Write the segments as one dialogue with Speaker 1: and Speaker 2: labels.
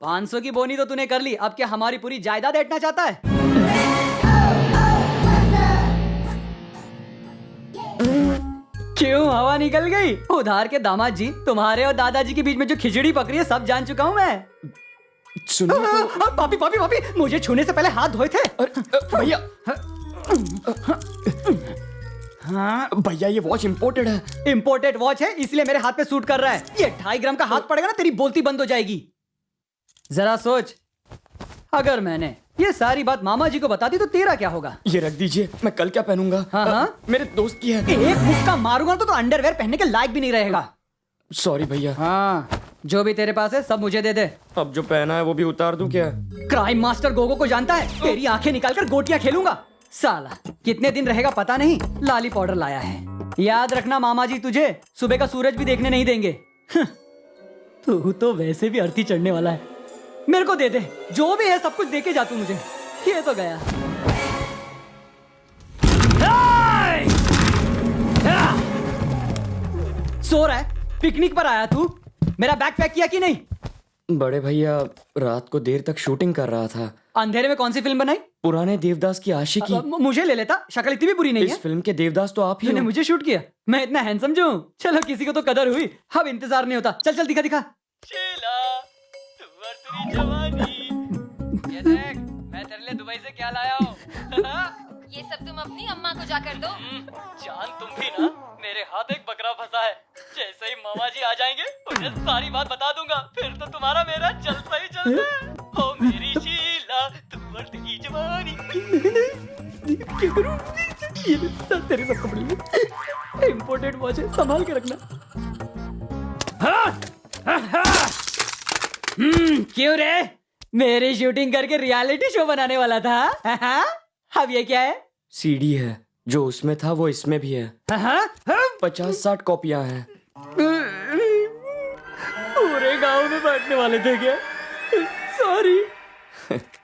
Speaker 1: 500 की बोनी तो तूने कर ली, अब क्या हमारी पूरी जायदाद ऐंठना चाहता है? क्यों हवा निकल गई? उधार के दामाद जी, तुम्हारे और दादाजी के बीच में जो खिचड़ी पक रही है सब जान चुका हूँ मैं।
Speaker 2: सुनिए तो।
Speaker 1: पापी पापी पापी, मुझे छूने से पहले हाथ धोए थे।
Speaker 2: भैया हाँ भैया, ये वॉच इम्पोर्टेड है।
Speaker 1: इम्पोर्टेड वॉच है इसलिए मेरे हाथ पे सूट कर रहा है। ये 2.5 ग्राम का हाथ पड़ेगा ना, तेरी बोलती बंद हो जाएगी। जरा सोच, अगर मैंने ये सारी बात मामा जी को बता दी तो तेरा क्या होगा?
Speaker 2: ये रख दीजिए, मैं कल क्या पहनूंगा?
Speaker 1: हाँ?
Speaker 2: मेरे दोस्त की है।
Speaker 1: एक मुक्का मारूंगा तो अंडरवेयर पहनने के लायक भी नहीं रहेगा।
Speaker 2: सॉरी भैया।
Speaker 1: हाँ, जो भी तेरे पास है सब मुझे दे दे।
Speaker 2: अब जो पहना है वो भी उतार दूं क्या?
Speaker 1: क्राइम मास्टर गोगो को जानता है? तेरी आंखें निकालकर गोटियां खेलूंगा। साला कितने दिन रहेगा पता नहीं, लाली पाउडर लाया है। याद रखना मामा जी तुझे सुबह का सूरज भी देखने नहीं देंगे। तू तो वैसे भी अर्थी चढ़ने वाला है। मेरे को दे दे, जो भी है सब कुछ दे के जा तू मुझे। ये तो गया। सो रहा है? पिकनिक पर आया तू? मेरा बैग पैक किया कि नहीं?
Speaker 2: बड़े भैया, रात को देर तक शूटिंग कर रहा था।
Speaker 1: अंधेरे में कौन सी फिल्म बनाई?
Speaker 2: पुराने देवदास की आशिकी।
Speaker 1: मुझे ले लेता, शक्ल इतनी भी बुरी नहीं है।
Speaker 2: इस फिल्म के देवदास तो आप ही
Speaker 1: तूने
Speaker 2: हो।
Speaker 1: मुझे शूट किया? मैं इतना हैंडसम जो हूँ? चलो किसी को तो कदर हुई। अब इंतजार नहीं होता। चल चल दिखा दिखा।
Speaker 3: शीला, तू और तेरी जवानी। ये देख, मैं तेरे लिए दुबई से क्या लाया हूँ।
Speaker 4: ये सब तुम अपनी अम्मा को जाकर दो।
Speaker 3: जान तुम भी ना, मेरे हाथ एक बकरा फंसा है। जैसे ही मामा जी आ जाएंगे उन्हें सारी बात बता दूंगा, फिर तो तुम्हारा मेरा चलता ही चलता है। ओ मेरी शीला, तू और तेरी जवानी।
Speaker 1: क्या करूं? ये तेरे सब कपड़े इम्पोर्टेड वॉच है, संभाल के रखना। क्यों रे? मेरी शूटिंग करके रियलिटी शो बनाने वाला था? अब ये क्या है?
Speaker 2: सीडी है, जो उसमें था वो इसमें भी है। 50-60 कॉपियां हैं।
Speaker 1: पूरे गांव में बांटने वाले थे क्या? सॉरी।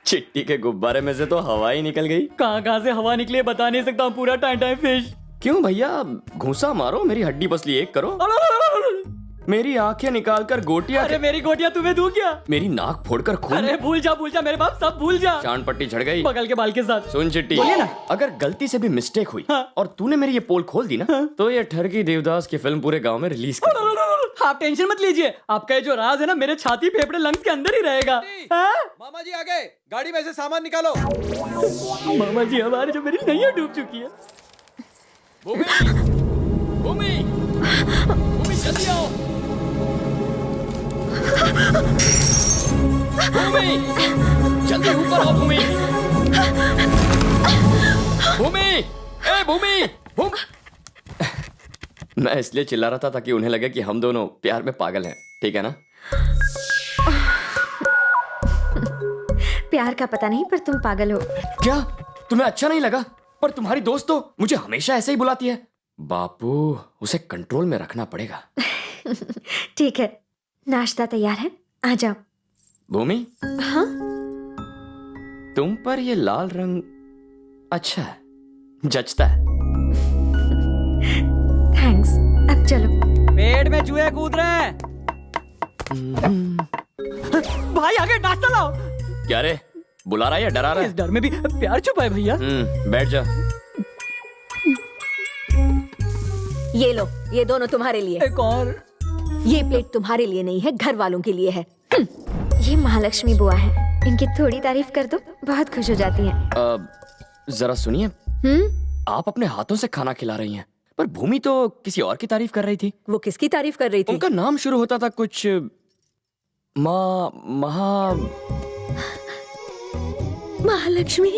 Speaker 2: चिट्टी के गुब्बारे में से तो हवा ही निकल गई।
Speaker 1: कहाँ से हवा निकली बता नहीं सकता हूँ। पूरा टाइम टाइम फिश।
Speaker 2: क्यों भैया, घूंसा मारो, मेरी हड्डी पसली एक करो। मेरी आंखें निकालकर गोटियां।
Speaker 1: अरे मेरी गोटियां तुम्हें दूं क्या?
Speaker 2: मेरी नाक फोड़कर खून।
Speaker 1: अरे भूल जा मेरे बाप, सब भूल जा।
Speaker 2: चांद पट्टी झड़ गई
Speaker 1: बगल के बाल के साथ।
Speaker 2: सुन चिट्टी,
Speaker 1: बोलिए ना।
Speaker 2: अगर गलती से भी मिस्टेक हुई
Speaker 1: हाँ।
Speaker 2: और तूने मेरी ये पोल खोल दी ना, तो ये ठरकी देवदास की फिल्म पूरे गांव में रिलीज कर।
Speaker 1: आप टेंशन मत लीजिए, आपका ये जो राज है ना मेरे छाती फेफड़े लंग्स के अंदर ही रहेगा। हाँ?
Speaker 5: मामा जी आ गए, गाड़ी में से सामान निकालो।
Speaker 1: मामा जी हमारी जो मेरी नैया डूब चुकी है।
Speaker 5: भूमि, भूमि, भूमि जल्दी आओ। भूमि, जल्दी ऊपर आओ भूमि। भूमि, ए भूमि,
Speaker 2: मैं इसलिए चिल्ला रहा था ताकि उन्हें लगे कि हम दोनों प्यार में पागल हैं, ठीक है ना?
Speaker 4: प्यार का पता नहीं, पर तुम पागल हो।
Speaker 2: क्या तुम्हें अच्छा नहीं लगा? पर तुम्हारी दोस्त तो मुझे हमेशा ऐसे ही बुलाती है। बापू, उसे कंट्रोल में रखना पड़ेगा।
Speaker 4: ठीक है, नाश्ता तैयार है, आ जाओ।
Speaker 2: भूमि,
Speaker 4: हाँ?
Speaker 2: तुम पर ये लाल रंग अच्छा है, जचता है।
Speaker 4: थैंक्स, अब चलो।
Speaker 1: पेट में चूहे कूद रहे हैं। भाई आगे नाश्ता लाओ।
Speaker 2: क्या रे, बुला रहा है या डरा रहा
Speaker 1: इस डर में भी प्यार छुपा है भैया।
Speaker 2: बैठ जा।
Speaker 6: ये लो, ये दोनों तुम्हारे लिए।
Speaker 1: एक और।
Speaker 6: ये प्लेट तुम्हारे लिए नहीं है, घर वालों के लिए है।
Speaker 4: ये महालक्ष्मी बुआ है, इनकी थोड़ी तारीफ कर दो, बहुत खुश हो जाती हैं।
Speaker 2: जरा सुनिए, आप अपने हाथों से खाना खिला रही हैं, पर भूमि तो किसी और की तारीफ कर रही थी।
Speaker 6: वो किसकी तारीफ कर रही थी?
Speaker 2: उनका नाम शुरू होता था कुछ
Speaker 6: महालक्ष्मी।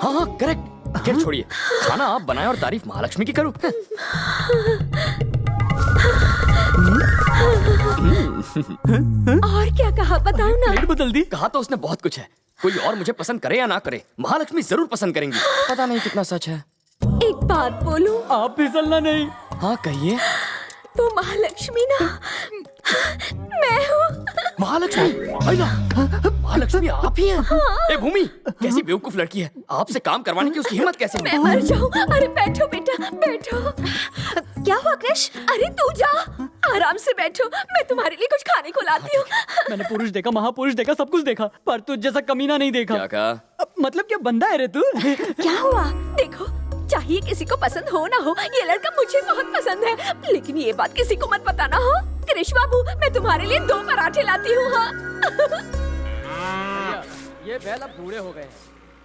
Speaker 2: हाँ हाँ करेक्ट। खैर छोड़िए, खाना आप बनाए और तारीफ महालक्ष्मी की करूं।
Speaker 6: और क्या कहा, बताओ ना।
Speaker 1: प्लेट बदल दी।
Speaker 2: कहा तो उसने बहुत कुछ है। कोई और मुझे पसंद करे या ना करे, महालक्ष्मी जरूर पसंद करेंगी। पता नहीं कितना सच है।
Speaker 6: एक बात बोलूं?
Speaker 1: आप फिसलना नहीं।
Speaker 2: हाँ कहिए।
Speaker 6: वो महालक्ष्मी ना मैं हूँ।
Speaker 2: महालक्ष्मी? महालक्ष्मी आप ही हैं? ए भूमि, कैसी बेवकूफ लड़की है, आपसे काम करवाने की उसकी हिम्मत कैसे हुई?
Speaker 6: मैं मर जाऊँ। अरे बैठो बेटा, बैठो। क्या हुआ कृष? अरे तू जा। आराम से बैठो, मैं तुम्हारे लिए कुछ खाने को लाती हूँ।
Speaker 1: मैंने पुरुष देखा, महापुरुष देखा, सब कुछ देखा, पर तुझ जैसा कमीना नहीं देखा।
Speaker 2: क्या कहा?
Speaker 1: मतलब क्या बंदा है रे तू?
Speaker 6: क्या हुआ? देखो, चाहिए किसी को पसंद हो ना हो, ये लड़का मुझे बहुत पसंद है, लेकिन ये बात किसी को मत बताना। हो कृष बाबू, मैं तुम्हारे लिए 2 पराठे लाती हूँ। हाँ।
Speaker 2: ये बैल अब बूढ़े हो गए,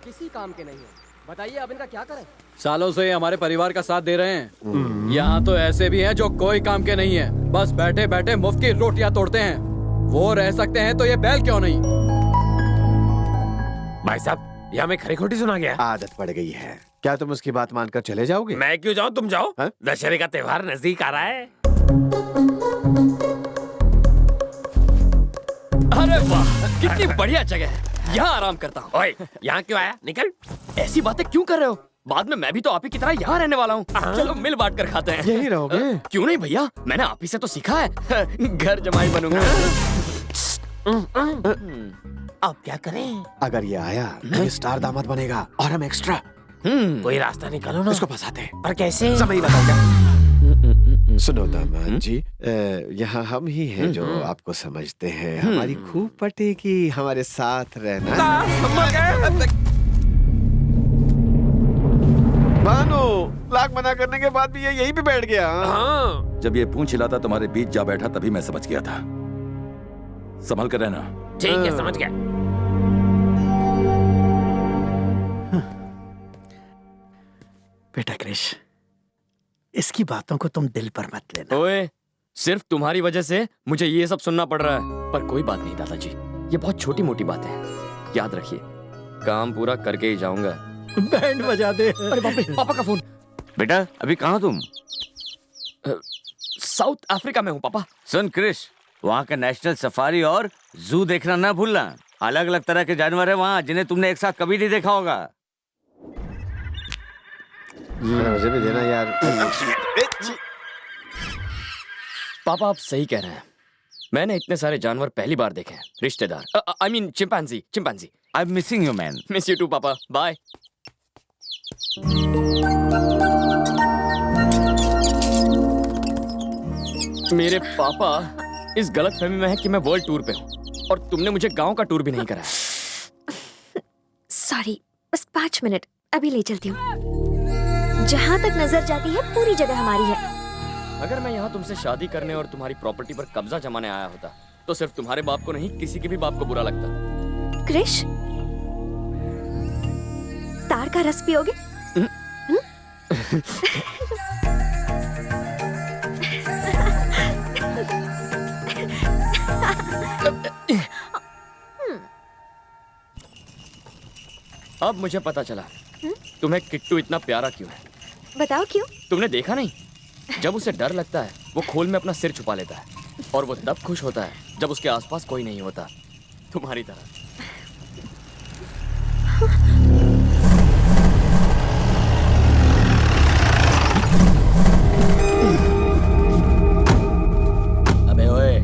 Speaker 2: किसी काम के नहीं है। बताइए अब इनका क्या करें?
Speaker 5: सालों से ये हमारे परिवार का साथ दे रहे हैं। यहाँ तो ऐसे भी हैं जो कोई काम के नहीं है, बस बैठे बैठे मुफ्त की रोटियां तोड़ते हैं। वो रह सकते हैं तो ये बैल क्यों नहीं?
Speaker 7: भाई साहब, यहाँ में खरी खोटी सुना गया।
Speaker 8: आदत पड़ गई है। क्या तुम उसकी बात मानकर चले जाओगे?
Speaker 7: मैं क्यों जाऊँ, तुम जाओ।
Speaker 8: हाँ?
Speaker 7: दशहरे का त्योहार नजदीक आ रहा है।
Speaker 2: अरे वाह, कितनी बढ़िया जगह है, यहाँ आराम करता हूँ।
Speaker 7: ओए, यहाँ क्यों आया? निकल।
Speaker 2: ऐसी बातें क्यों कर रहे हो? बाद में मैं भी तो आप ही की तरह यहाँ रहने वाला हूँ। चलो मिल बांट कर खाते हैं।
Speaker 8: यही रहोगे?
Speaker 2: क्यों नहीं भैया, मैंने आप ही से तो सीखा है। घर जमाई बनूंगा।
Speaker 7: अब क्या करें?
Speaker 8: अगर ये आया तो ये स्टार दामाद बनेगा और हम एक्स्ट्रा।
Speaker 7: कोई रास्ता निकालो ना।
Speaker 8: इसको फंसाते हैं।
Speaker 7: पर कैसे?
Speaker 8: समय ही बताओगे। सुनो दामाद जी, यहाँ हम ही हैं जो आपको समझते हैं। हमारी खूब पटेगी हमारे साथ रहना। भानु, लाख मना करने के बाद भी ये यहीं पे बैठ गया।
Speaker 7: हाँ।
Speaker 9: जब ये पूंछ हिलाता तुम्हारे बीच जा बैठा तभी मैं समझ गया था। संभल कर रहना।
Speaker 7: ठीक है, समझ गया।
Speaker 10: बेटा कृष, इसकी बातों को तुम दिल पर मत लेना।
Speaker 2: ओए, सिर्फ तुम्हारी वजह से मुझे ये सब सुनना पड़ रहा है, पर कोई बात नहीं दादाजी, ये बहुत छोटी मोटी बात है। याद रखिए, काम पूरा करके ही जाऊंगा।
Speaker 10: बैंड बजा दे।
Speaker 2: अरे बाप रे, पापा का फोन।
Speaker 11: बेटा अभी कहाँ तुम?
Speaker 2: साउथ अफ्रीका में हूँ पापा।
Speaker 11: सुन कृष, वहाँ का नेशनल सफारी और जू देखना ना भूलना। अलग अलग तरह के जानवर है वहाँ जिन्हें तुमने एक साथ कभी नहीं देखा होगा।
Speaker 8: मुझे भी देना यार।
Speaker 2: पापा आप सही कह रहे हैं, मैंने इतने सारे जानवर पहली बार देखे हैं। रिश्तेदार, I mean chimpanzee.
Speaker 11: I am missing you man.
Speaker 2: Miss you too papa, bye. मेरे पापा इस गलतफहमी में है कि मैं वर्ल्ड टूर पे हूँ, और तुमने मुझे गांव का टूर भी नहीं कराया।
Speaker 4: सॉरी, बस 5 मिनट, अभी ले चलती हूँ। जहाँ तक नजर जाती है पूरी जगह हमारी है।
Speaker 2: अगर मैं यहाँ तुमसे शादी करने और तुम्हारी प्रॉपर्टी पर कब्जा जमाने आया होता तो सिर्फ तुम्हारे बाप को नहीं, किसी के भी बाप को बुरा लगता।
Speaker 4: कृष, तार का रस पियोगे?
Speaker 2: अब मुझे पता चला तुम्हें किट्टू इतना प्यारा क्यों है।
Speaker 4: बताओ क्यों?
Speaker 2: तुमने देखा नहीं, जब उसे डर लगता है वो खोल में अपना सिर छुपा लेता है, और वो तब खुश होता है जब उसके आसपास कोई नहीं होता, तुम्हारी तरह।
Speaker 12: अबे ओए,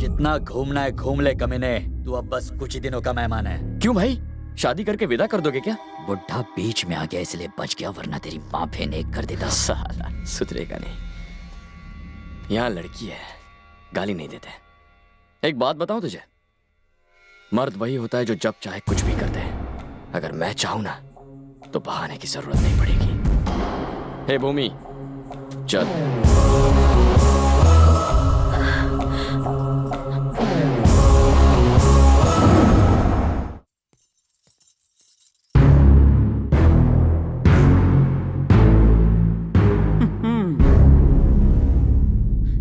Speaker 12: जितना घूमना है घूम ले कमीने, तू अब बस कुछ ही दिनों का मेहमान है।
Speaker 2: क्यों भाई, शादी करके विदा कर दोगे क्या?
Speaker 12: बुढ़ा बीच में आ गया इसलिए बच गया, वरना तेरी माँ फेंक कर देता।
Speaker 2: साला सुधरेगा नहीं। यहाँ लड़की है, गाली नहीं देते। एक बात बताऊं तुझे, मर्द वही होता है जो जब चाहे कुछ भी कर दे। अगर मैं चाहूं ना तो बहाने की जरूरत नहीं पड़ेगी। हे भूमि, चल।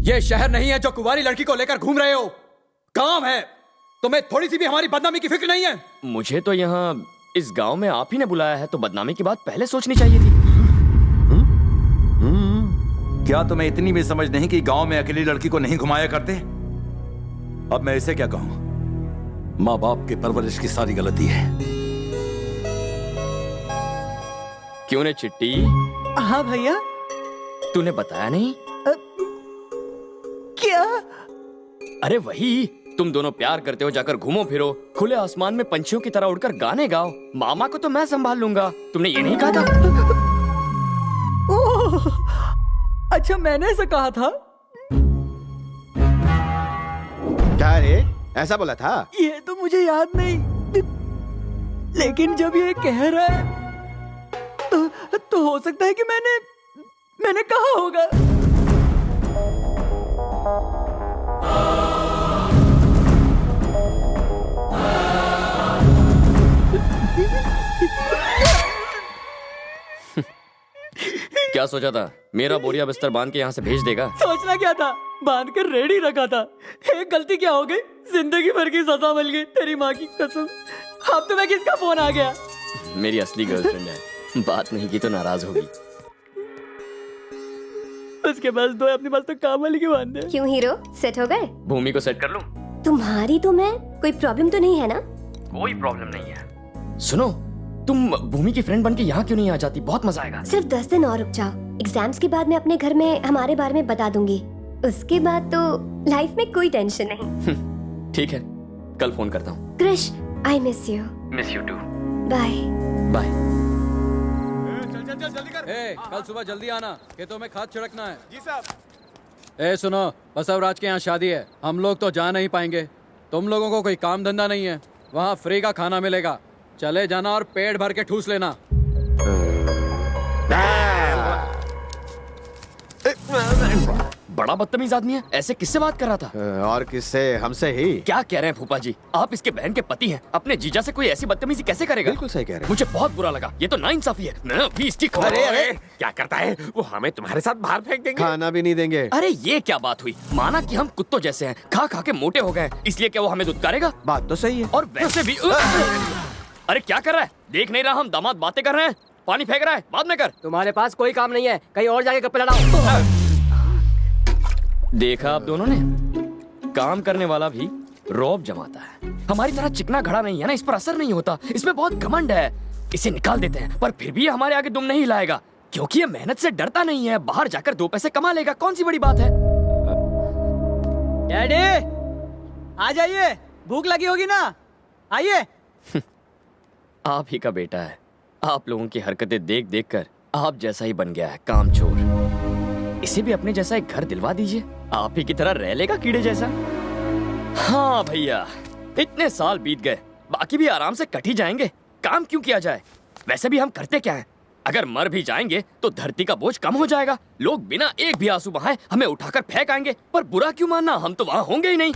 Speaker 5: ये शहर नहीं है जो कुंवारी लड़की को लेकर घूम रहे हो, काम है। तुम्हें थोड़ी सी भी हमारी बदनामी की फिक्र नहीं है।
Speaker 2: मुझे तो यहाँ इस गांव में आप ही ने बुलाया है, तो बदनामी की बात पहले सोचनी चाहिए थी।
Speaker 9: क्या तुम्हें इतनी भी समझ नहीं कि गांव में अकेली लड़की को नहीं घुमाया करते? अब मैं इसे क्या कहूं? माँ बाप के परवरिश की सारी गलती है।
Speaker 2: क्यों ने चिट्टी?
Speaker 1: हाँ भैया।
Speaker 2: तूने बताया नहीं?
Speaker 1: क्या?
Speaker 2: अरे वही, तुम दोनों प्यार करते हो, जाकर घूमो फिरो, खुले आसमान में पंछियों की तरह उड़कर गाने गाओ। मामा को तो मैं संभाल लूंगा, तुमने ये नहीं कहा था?
Speaker 1: ओह, अच्छा मैंने ऐसा कहा था?
Speaker 8: था रे? ऐसा बोला था?
Speaker 1: ये तो मुझे याद नहीं, लेकिन जब ये कह रहा है तो हो सकता है कि मैंने कहा होगा।
Speaker 2: क्या सोचा था? मेरा बोरिया बिस्तर बांध के यहाँ से भेज देगा?
Speaker 1: सोचना क्या था, बांध कर रेडी रखा था। एक गलती क्या हो गई, जिंदगी भर की सजा मिल गई, तेरी माँ की कसम। अब तुम्हें किसका फोन आ गया?
Speaker 2: मेरी असली गर्लफ्रेंड है, बात नहीं की तो नाराज होगी।
Speaker 1: उसके पास दो, अपने पास तो काम वाली की बांध है।
Speaker 4: क्यों हीरो, सेट हो गए?
Speaker 2: भूमि को सेट कर लूं?
Speaker 4: तुम्हारी तो मैं, कोई प्रॉब्लम तो नहीं है ना?
Speaker 2: कोई प्रॉब्लम नहीं है। सुनो, तुम भूमि की फ्रेंड बन के यहाँ क्यों नहीं आ जाती? बहुत मजा आएगा।
Speaker 4: सिर्फ 10 दिन और रुक जाओ, एग्जाम्स के बाद मैं अपने घर में हमारे बारे में बता दूंगी। उसके बाद तो लाइफ में कोई टेंशन नहीं।
Speaker 2: ठीक है, कल फोन करता हूँ।
Speaker 4: Krish, I miss you.
Speaker 2: Miss you too.
Speaker 4: Bye
Speaker 2: bye.
Speaker 5: कल सुबह जल्दी आना, खेतों में खाद छिड़कना है। जी साहब। सुनो, बसवराज के यहाँ शादी है, हम लोग तो जा नहीं पाएंगे। तुम लोगों को कोई काम धंधा नहीं है, वहाँ फ्री का खाना मिलेगा। चले जाना और पेट भर के ठूस लेना।
Speaker 2: बड़ा बदतमीज आदमी है, ऐसे किससे बात कर रहा था?
Speaker 8: और किससे? हमसे ही।
Speaker 2: क्या कह रहे हैं फूफा जी? आप इसके बहन के पति हैं, अपने जीजा से कोई ऐसी बदतमीजी कैसे करेगा?
Speaker 8: बिल्कुल सही कह रहे हैं।
Speaker 2: मुझे बहुत बुरा लगा, ये तो नाइंसाफी है। मैं अभी इसकी खबर।
Speaker 7: अरे क्या करता है वो? हमें तुम्हारे साथ बाहर फेंक देंगे।
Speaker 8: खाना भी नहीं देंगे।
Speaker 2: अरे ये क्या बात हुई? माना कि हम कुत्तों जैसे हैं, खा खा के मोटे हो गए, इसलिए क्या वो हमें दुत्कारेगा?
Speaker 8: बात तो सही है।
Speaker 2: और वैसे भी अरे क्या कर रहा है? देख नहीं रहा हम दामाद बातें कर रहे हैं? पानी फेंक रहा है, बाद में कर।
Speaker 3: तुम्हारे पास कोई काम नहीं है, कहीं और जाके गप्पे लड़ाओ।
Speaker 2: देखा आप दोनों ने, काम करने वाला भी रौब जमाता है। हमारी तरह चिकना घड़ा नहीं है ना, इस पर असर नहीं होता। इसमें बहुत घमंड है, इसे निकाल देते हैं, पर फिर भी ये हमारे आगे दुम नहीं लाएगा, क्योंकि ये मेहनत से डरता नहीं है। बाहर जाकर 2 पैसे कमा लेगा, कौन सी बड़ी बात है?
Speaker 1: डैडी आ जाइए, भूख लगी होगी ना, आइए।
Speaker 2: आप ही का बेटा है, आप लोगों की हरकतें देख देख कर आप जैसा ही बन गया है, कामचोर। इसे भी अपने जैसा एक घर दिलवा दीजिए, आप ही की तरह रह लेगा कीड़े जैसा। हाँ भैया, इतने साल बीत गए, बाकी भी आराम से कट ही जाएंगे। काम क्यों किया जाए? वैसे भी हम करते क्या है? अगर मर भी जाएंगे तो धरती का बोझ कम हो जाएगा। लोग बिना एक भी आंसू बहाए हमें उठाकर फेंक आएंगे, पर बुरा क्यों मानना, हम तो वहां होंगे ही नहीं।